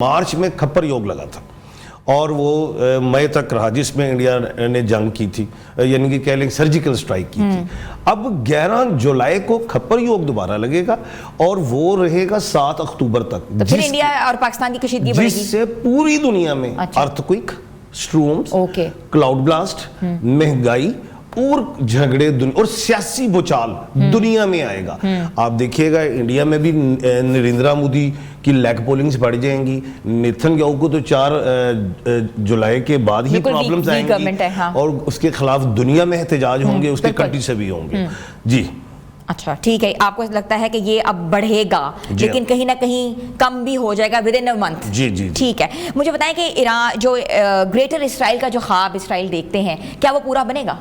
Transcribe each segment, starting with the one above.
مارچ میں کھپر یوگ لگا تھا اور وہ مئی تک رہا، جس میں انڈیا نے جنگ کی تھی، یعنی کہ کہہ لیں سرجیکل سٹرائک کی تھی۔ اب 11 جولائی کو کھپر یوگ دوبارہ لگے گا اور وہ رہے گا 7 اکتوبر تک، تو پھر انڈیا اور پاکستان کی کشیدگی بڑھے گی، جس سے پوری دنیا میں ارتھکوئک، سٹرومز، کلاؤڈ بلاسٹ، مہنگائی اور جھگڑے اور سیاسی بچال دنیا میں آئے گا۔ آپ دیکھیے گا انڈیا میں بھی نریندرا مودی کی لیگ پولنگز بڑھ جائیں گی، نیتن یاہو کو تو 4 جولائی کے بعد ہی پرابلمز آئیں گی اور اس کے خلاف دنیا میں احتجاج ہوں گے، اس کے کنٹری سے بھی ہوں گے۔ جی اچھا ٹھیک ہے، آپ کو لگتا ہے کہ یہ اب بڑھے گا لیکن کہیں نہ کہیں کم بھی ہو جائے گا ود ان اے منتھ؟ جی جی ٹھیک ہے، مجھے بتائیں کہ ایران جو گریٹر اسرائیل کا جو خواب اسرائیل دیکھتے ہیں، کیا وہ پورا بنے گا؟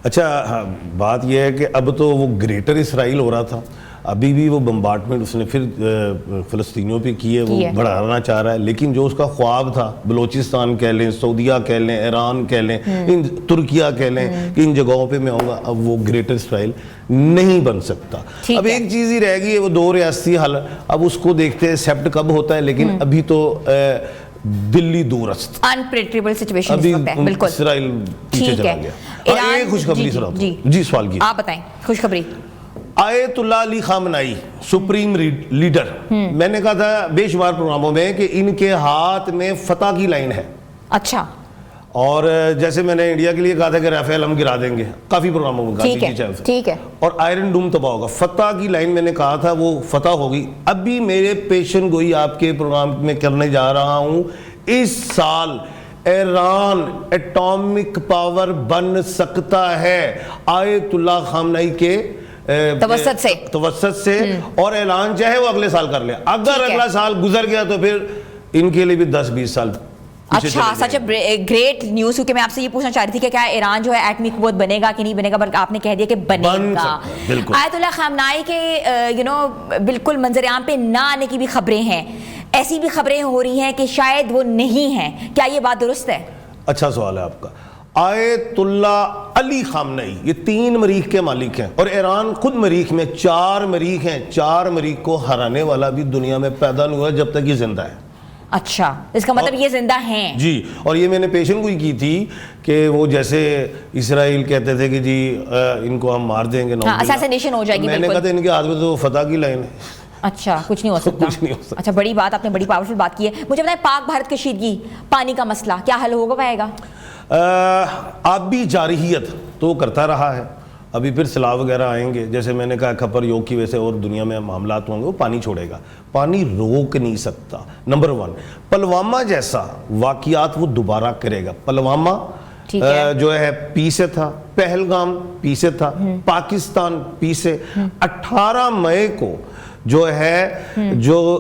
اچھا بات یہ ہے کہ اب تو وہ گریٹر اسرائیل ہو رہا تھا، ابھی بھی وہ بمبارڈمنٹ اس نے پھر فلسطینیوں پہ کی ہے، وہ بڑھانا چاہ رہا ہے، لیکن جو اس کا خواب تھا بلوچستان کہہ لیں، سعودیہ کہہ لیں، ایران کہہ لیں، ترکیہ کہہ لیں کہ ان جگہوں پہ میں آؤں گا، اب وہ گریٹر اسرائیل نہیں بن سکتا۔ اب ایک چیز ہی رہ گئی ہے، وہ 2 ریاستی حل، اب اس کو دیکھتے ہیں ایکسیپٹ کب ہوتا ہے، لیکن ابھی تو دلی دورست انپریڈکٹیبل سچویشن اس وقت ہے، بالکل اسرائیل پیچھے چلا گیا۔ ایک خوشخبری سناتا ہوں، جی سوال کی، آپ بتائیں خوشخبری۔ آیت اللہ علی خامنائی سپریم لیڈر، میں نے کہا تھا بے شمار پروگراموں میں کہ ان کے ہاتھ میں فتح کی لائن ہے۔ اچھا، اور جیسے میں نے انڈیا کے لیے کہا تھا کہ رافیل ہم گرا دیں گے، کافی پروگراموں میں کہا، ٹھیک ہے، اور آئرن ڈوم تباہ ہوگا، فتح کی لائن میں نے کہا تھا وہ فتح ہوگی۔ ابھی میرے پیشن گوئی آپ کے پروگرام میں کرنے جا رہا ہوں، اس سال ایران ایٹامک پاور بن سکتا ہے آیت اللہ خامنائی کے توسط سے، اور اعلان چاہے وہ اگلے سال کر لے، اگر اگلا سال گزر گیا تو پھر ان کے لیے بھی 10-20 سال۔ اچھا، سچ اے گریٹ نیوز، کیونکہ میں آپ سے یہ پوچھنا چاہ رہی تھی کہ کیا ایران جو ہے ایٹمی قوت بنے گا کہ نہیں بنے گا، بلکہ آپ نے کہہ دیا کہ بنے گا۔ آیت اللہ خامنائی کے بالکل منظر عام پہ نہ آنے کی بھی خبریں ہیں، ایسی بھی خبریں ہو رہی ہیں کہ شاید وہ نہیں ہیں، کیا یہ بات درست ہے؟ اچھا سوال ہے آپ کا۔ آیت اللہ علی خامنائی یہ 3 مریخ کے مالک ہیں، اور ایران خود مریخ میں 4 مریخ ہیں، 4 مریخ کو ہرانے والا بھی دنیا میں پیدا نہیں ہوا جب تک یہ زندہ ہے۔ اچھا، اس کا مطلب یہ زندہ ہیں؟ جی، اور یہ میں نے پیشن گوئی کی تھی کہ وہ جیسے اسرائیل کہتے تھے کہ جی ان کو ہم مار دیں گے، اساسینیشن ہو جائے گی، میں نے کہا تھا ان کے ہاتھ میں تو فتح کی لائن ہے۔ اچھا، کچھ نہیں ہو سکتا۔ اچھا، بڑی بات، آپ نے بڑی پاورفل بات کی ہے۔ مجھے بتائیں پاک بھارت کشیدگی، پانی کا مسئلہ کیا حل ہوگا پائے گا؟ آبی جارحیت تو کرتا رہا ہے، ابھی پھر سیلاب وغیرہ آئیں گے، جیسے میں نے کہا کھپر یوگ کی وجہ سے اور دنیا میں معاملات ہوں گے، وہ پانی چھوڑے گا، پانی روک نہیں سکتا۔ نمبر 1، پلوامہ جیسا واقعات وہ دوبارہ کرے گا۔ پلوامہ جو ہے پی سے تھا، پہلگام پی سے تھا، پاکستان پی سے۔ 18 مئی کو جو ہے جو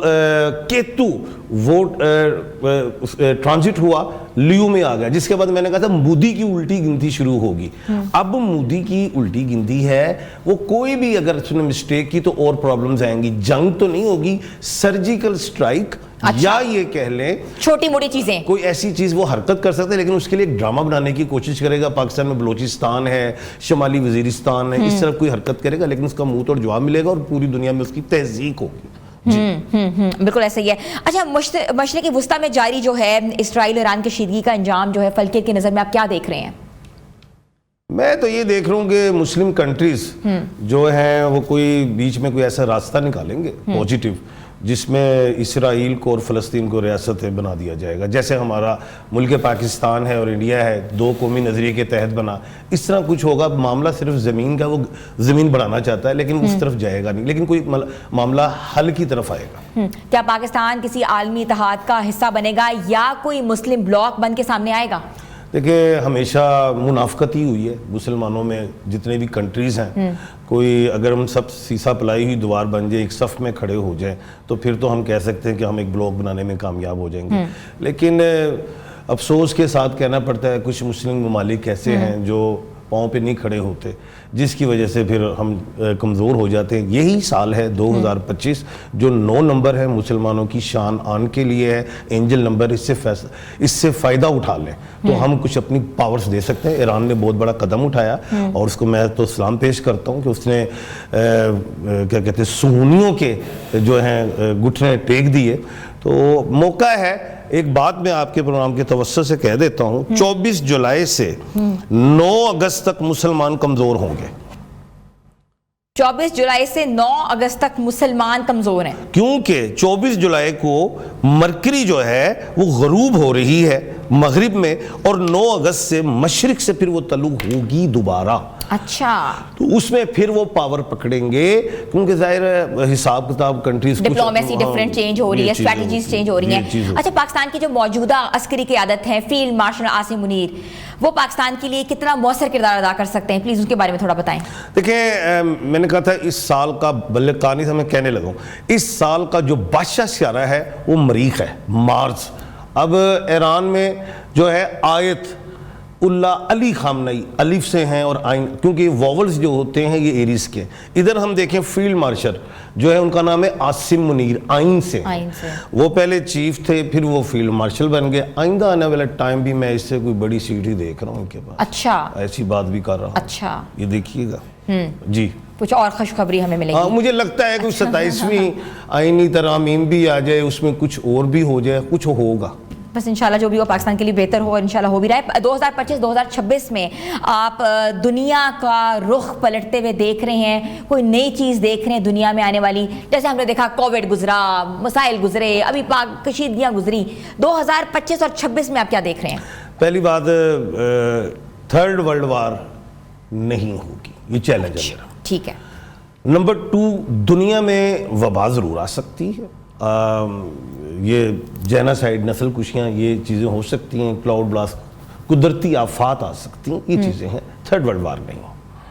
کیتو وہ ٹرانزٹ ہوا، لیو میں آ گیا، جس کے بعد میں نے کہا تھا مودی کی الٹی گنتی شروع ہوگی۔ اب مودی کی الٹی گنتی ہے، وہ کوئی بھی اگر اس نے مسٹیک کی تو اور پرابلمز آئیں گی، جنگ تو نہیں ہوگی، سرجیکل سٹرائک یا یہ کہہ لیں چھوٹی موٹی چیزیں، کوئی ایسی چیز وہ حرکت کر سکتے ہیں، لیکن اس کے لیے ایک ڈرامہ بنانے کی کوشش کرے گا۔ پاکستان میں بلوچستان ہے، شمالی وزیرستان ہے، اس طرف کوئی حرکت کرے گا، لیکن اس کا منہ توڑ جواب ملے گا اور پوری دنیا میں اس کی تہذیب ہوگی۔ بالکل ایسا ہی ہے۔ اچھا، مشرق وسطیٰ میں جاری جو ہے اسرائیل ایران کشیدگی کا انجام جو ہے فلکیت کی نظر میں آپ کیا دیکھ رہے ہیں؟ میں تو یہ دیکھ رہا ہوں کہ مسلم کنٹریز جو ہیں وہ کوئی بیچ میں کوئی ایسا راستہ نکالیں گے پوزیٹیو، جس میں اسرائیل کو اور فلسطین کو ریاست بنا دیا جائے گا، جیسے ہمارا ملک پاکستان ہے اور انڈیا ہے، 2 قومی نظریے کے تحت بنا، اس طرح کچھ ہوگا۔ معاملہ صرف زمین کا، وہ زمین بڑھانا چاہتا ہے لیکن اس طرف جائے گا نہیں، لیکن کوئی معاملہ حل کی طرف آئے گا۔ کیا پاکستان کسی عالمی اتحاد کا حصہ بنے گا یا کوئی مسلم بلاک بن کے سامنے آئے گا؟ دیکھیں، ہمیشہ منافقت ہی ہوئی ہے مسلمانوں میں، جتنے بھی کنٹریز ہیں، کوئی اگر ہم سب سیسا پلائی ہوئی دیوار بن جائے، ایک صف میں کھڑے ہو جائیں تو پھر تو ہم کہہ سکتے ہیں کہ ہم ایک بلاک بنانے میں کامیاب ہو جائیں گے، لیکن افسوس کے ساتھ کہنا پڑتا ہے کچھ مسلم ممالک ایسے ہیں جو پاؤں پہ نہیں کھڑے ہوتے، جس کی وجہ سے پھر ہم کمزور ہو جاتے ہیں۔ یہی سال ہے 2025 جو 9 نمبر ہے مسلمانوں کی شان آن کے لیے ہے، اینجل نمبر، اس سے فائدہ اٹھا لیں تو ہم کچھ اپنی پاورز دے سکتے ہیں۔ ایران نے بہت بڑا قدم اٹھایا اور اس کو میں تو سلام پیش کرتا ہوں کہ اس نے کیا کہتے ہیں سنیوں کے جو ہیں گھٹنے ٹیک دیے، تو تو موقع ہے، ایک بات میں آپ کے پروگرام کے توسط سے کہہ دیتا ہوں، 24 جولائی سے 9 اگست تک مسلمان کمزور ہوں گے۔ 24 جولائی سے 9 اگست تک مسلمان کمزور ہیں، کیونکہ 24 جولائی کو مرکری جو ہے وہ غروب ہو رہی ہے مغرب میں، اور 9 اگست سے مشرق سے پھر وہ طلوع ہوگی دوبارہ۔ اچھا، تو اس میں پھر وہ پاور پکڑیں گے، کیونکہ ظاہر ہے حساب کتاب کنٹریز ڈپلومیسی ڈفرینٹ چینج ہو رہی ہے، اسٹریٹجیز چینج ہو رہی ہیں۔ اچھا، پاکستان کی جو موجودہ عسکری قیادت ہے، فیلڈ مارشل عاصم منیر، وہ پاکستان کے لیے کتنا مؤثر کردار ادا کر سکتے ہیں؟ پلیز اس کے بارے میں تھوڑا بتائیں۔ دیکھیں، میں نے کہا تھا اس سال کا، بلکہ کہانی سے میں کہنے لگا ہوں، اس سال کا جو بادشاہ سیارہ ہے وہ مریخ ہے، مارس۔ اب ایران میں جو ہے آیت اللہ علی خامنئی الف سے ہیں، اور آئین، کیونکہ واولز جو ہوتے ہیں یہ ایریز کے۔ ادھر ہم دیکھیں فیلڈ مارشل جو ہے ان کا نام ہے عاصم منیر، آئین سے، وہ پہلے چیف تھے، پھر وہ فیلڈ مارشل بن گئے۔ آئندہ آنے والا ٹائم بھی میں اس سے کوئی بڑی سیٹ ہی دیکھ رہا ہوں ان کے پاس۔ اچھا، ایسی بات بھی کر رہا ہوں۔ اچھا، یہ دیکھیے گا جی، کچھ اور خوشخبری ہمیں ملے گی؟ مجھے لگتا ہے کہ 27ویں آئینی ترامیم بھی آ جائے، اس میں کچھ اور بھی ہو جائے، کچھ ہوگا بس انشاءاللہ جو بھی ہو پاکستان کے لیے بہتر ہو، اور انشاءاللہ ہو بھی رہا ہے۔ 2025-2026 میں آپ دنیا کا رخ پلٹتے ہوئے دیکھ رہے ہیں، کوئی نئی چیز دیکھ رہے ہیں دنیا میں آنے والی؟ جیسے ہم نے دیکھا کووڈ گزرا، مسائل گزرے، ابھی پاک کشیدگیاں گزری، 2025 اور 26 میں آپ کیا دیکھ رہے ہیں؟ پہلی بات، تھرڈ ورلڈ وار نہیں ہوگی، یہ چیلنج ہے میرا۔ ٹھیک ہے۔ نمبر 2، دنیا میں وبا ضرور آ سکتی ہے، یہ جیناسائیڈ، نسل کشیاں، یہ چیزیں ہو سکتی ہیں، کلاؤڈ بلاسٹ، قدرتی آفات آ سکتی ہیں، یہ چیزیں ہیں۔ تھرڈ ورلڈ وار نہیں،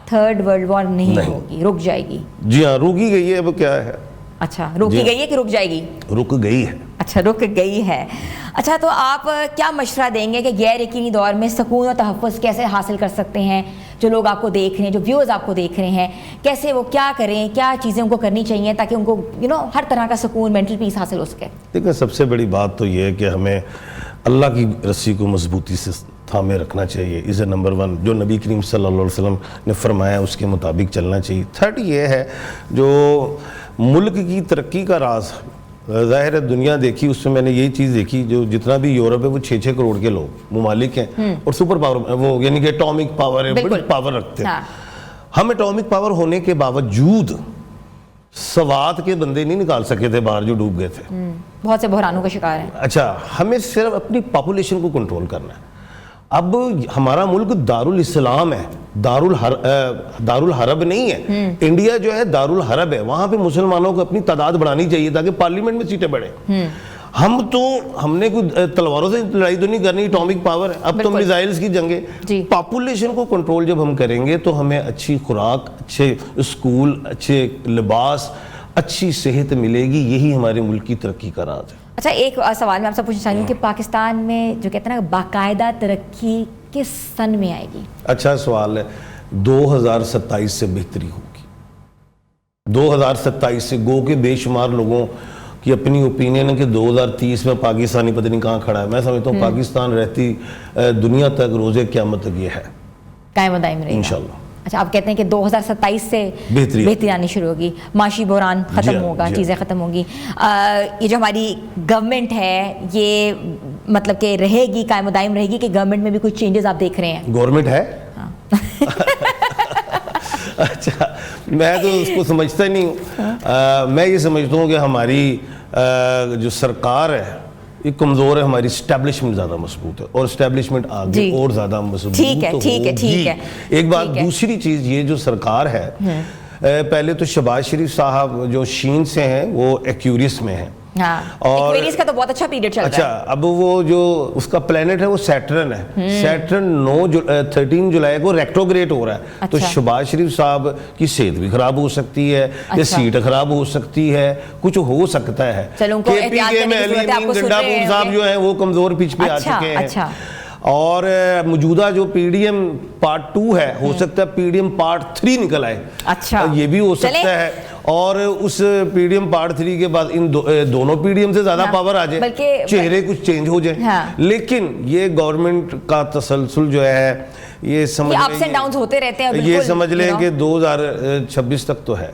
تھرڈ ورلڈ وار نہیں ہوگی، رک جائے گی؟ جی ہاں، روکی گئی ہے۔ اب کیا ہے؟ اچھا، روکی گئی ہے کہ رک جائے گی؟ رک گئی ہے۔ اچھا، رک گئی ہے۔ اچھا، تو آپ کیا مشورہ دیں گے کہ غیر یقینی دور میں سکون و تحفظ کیسے حاصل کر سکتے ہیں؟ جو لوگ آپ کو دیکھ رہے ہیں، جو ویورز آپ کو دیکھ رہے ہیں، کیسے وہ کیا کریں، کیا چیزیں ان کو کرنی چاہیے تاکہ ان کو ہر طرح کا سکون، مینٹل پیس حاصل ہو سکے؟ دیکھیں، سب سے بڑی بات تو یہ ہے کہ ہمیں اللہ کی رسی کو مضبوطی سے تھامے رکھنا چاہیے، از اے نمبر 1، جو نبی کریم صلی اللہ علیہ وسلم نے فرمایا اس کے مطابق چلنا چاہیے۔ تھرڈ یہ ہے، جو ملک کی ترقی کا راز، ظاہر ہے دنیا دیکھی، اس میں میں نے یہی چیز دیکھی، جو جتنا بھی یورپ ہے وہ 6-6 کروڑ کے لوگ ممالک ہیں، اور سپر پاور، وہ یعنی کہ اٹامک پاور ہے، بڑی پاور رکھتے ہیں۔ ہم اٹامک پاور ہونے کے باوجود سوات کے بندے نہیں نکال سکے تھے باہر، جو ڈوب گئے تھے، بہت سے بحرانوں کا شکار ہیں۔ اچھا، ہمیں صرف اپنی پاپولیشن کو کنٹرول کرنا ہے۔ اب ہمارا ملک دارالاسلام ہے، دارالحرب نہیں ہے۔ انڈیا جو ہے دارالحرب ہے، وہاں پہ مسلمانوں کو اپنی تعداد بڑھانی چاہیے تاکہ پارلیمنٹ میں سیٹیں بڑھیں۔ ہم نے کوئی تلواروں سے لڑائی تو نہیں کرنی، اٹامک پاور ہے، اب تو میزائلز کی جنگیں۔ پاپولیشن کو کنٹرول جب ہم کریں گے تو ہمیں اچھی خوراک، اچھے اسکول، اچھے لباس، اچھی صحت ملے گی، یہی ہمارے ملک کی ترقی کا راز ہے۔ اچھا، ایک سوال میں آپ سے پوچھنا چاہتی ہوں کہ پاکستان میں جو کہتے ہیں نا باقاعدہ ترقی کس سن میں آئے گی؟ اچھا سوال ہے۔ 2027 سے بہتری ہوگی، 2027 سے، گو کہ بے شمار لوگوں کی اپنی اوپینین ہے کہ 2030 میں پاکستانی پتہ نہیں کہاں کھڑا ہے۔ میں سمجھتا ہوں پاکستان رہتی دنیا تک، روزے قیامت تک یہ ہے، قائم و دائم رہے گا انشاءاللہ۔ اچھا، آپ کہتے ہیں کہ 2027 سے بہتری آنی شروع ہوگی، معاشی بحران ختم ہوگا، چیزیں ختم ہوں گی۔ یہ جو ہماری گورنمنٹ ہے یہ مطلب کہ رہے گی، قائم و دائم رہے گی، کہ گورنمنٹ میں بھی کچھ چینجز آپ دیکھ رہے ہیں؟ گورنمنٹ ہے؟ اچھا، میں تو اس کو سمجھتا ہی نہیں ہوں۔ میں یہ سمجھتا ہوں کہ ہماری جو سرکار ہے یہ کمزور ہے، ہماری اسٹیبلشمنٹ زیادہ مضبوط ہے، اور اسٹیبلشمنٹ آگے اور زیادہ مضبوط ہوگی۔ ایک بات، دوسری چیز یہ جو سرکار ہے، پہلے تو شہباز شریف صاحب جو شین سے ہیں وہ ایکیوریس میں ہیں، اور ایکویریس کا تو بہت اچھا پیریڈ چل رہا ہے۔ اچھا، اب وہ جو اس کا پلینٹ ہے وہ سیٹرن ہے، سیٹرن 13 جولائی کو ریٹروگریڈ ہو رہا ہے، تو شہباز شریف صاحب کی صحت بھی خراب ہو سکتی ہے، یا سیٹ خراب ہو سکتی ہے، کچھ ہو سکتا ہے۔ کے پی کے میں علی امین گنڈاپور صاحب جو ہیں وہ کمزور پچ پہ آ چکے ہیں، اور موجودہ جو پی ڈی ایم پارٹ 2 ہے، ہو سکتا ہے پی ڈی ایم پارٹ 3 نکل آئے، یہ بھی ہو سکتا ہے، اور اس پی ڈی ایم پارٹ 3 کے بعد ان دونوں پی ڈی ایم سے زیادہ پاور آ جائے، چہرے کچھ چینج ہو جائیں۔ لیکن یہ گورنمنٹ کا تسلسل جو ہے، یہ سمجھ لیں کہ 2026 تک تو ہے۔